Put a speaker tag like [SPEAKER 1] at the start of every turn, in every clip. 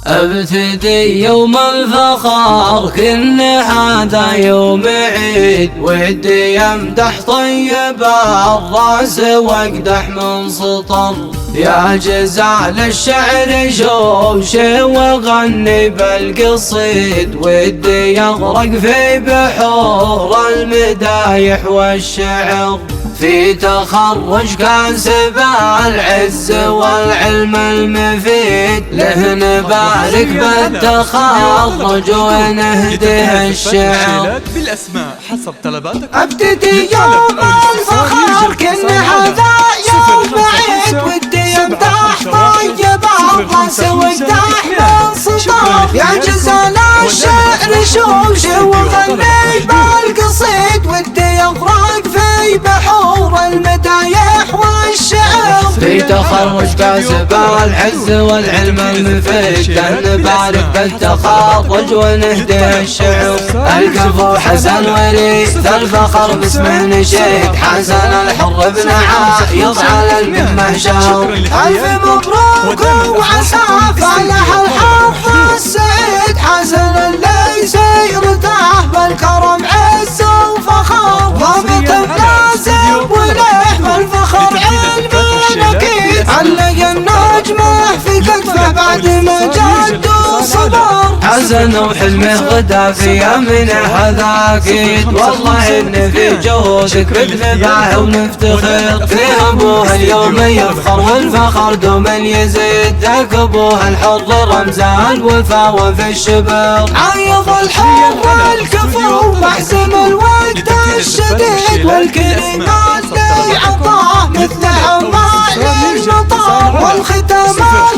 [SPEAKER 1] ابتدي يوم الفخر كن هذا يوم عيد، ودي امدح طيب الراس واقدح من سطر. يا جزال الشعر شوش وغني بالقصيد، ودي اغرق في بحور المدايح والشعر. في تخرج كاسب العز والعلم المفيد، له نبارك بالتخرج ونهديه الشعر.
[SPEAKER 2] بالاسماء حسب طلباتك.
[SPEAKER 1] ابتدي يوم الفخر كن هذا يوم عيد، ودي امدح طيب الراس واقدح من سطر. يا جزال الشعر شوش وغني بالقصيد، ودي اغرق في بحور المدايح والشعر. في تخرج كاسب العز والعلم المفيد، نبارك بالتخرج ونهدي الشعر. الكفو حسن وريث الفخر باسمه نشيد، حسن الحر بن عايض على الأمة شهر. ألف مبروك وعسى فلح الحظ السعيد، حسن اللي سيرته بالكرم عز وفخر. ضابط مناسب وله بالفخر علم اكيد، علق النجمه في كتفه بعد ما جد وصبر. حسن وحلمه غدا في يمنه هذا اكيد، والله ان في جهودك بنباه ونفتخر. في ابوه اليوم يفخر والفخر دوما يزيد، ذاك ابوه الحر رمز الوفا وفي الشبر. عايض الحر الكفو محزم الوقت الشديد، والكريم اللي عطاه مثل عمال المطر. والختام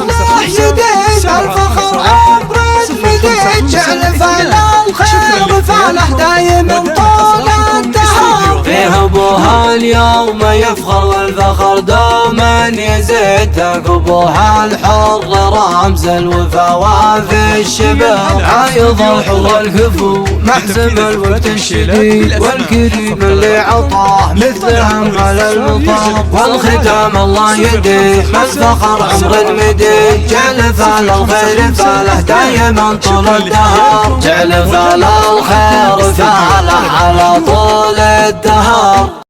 [SPEAKER 1] له يديد الفخر عمر المديد، جعل فعل الخير فعله دايما طول الدهر. فيه ابوها اليوم يفخر والفخر دوما يزيد، ذاك ابوها الحر رمز الوفا وفي الشباب. عايض الحر الكفو محزم الوقت الشديد، والكريم اللي عطاه مثل عمال المطر. والختام الله يديه ما الفخر عمر المديد، جعل فعل الخير فعله دايما طول الدهر. جعل فعل الخير فعله على طول الدهر.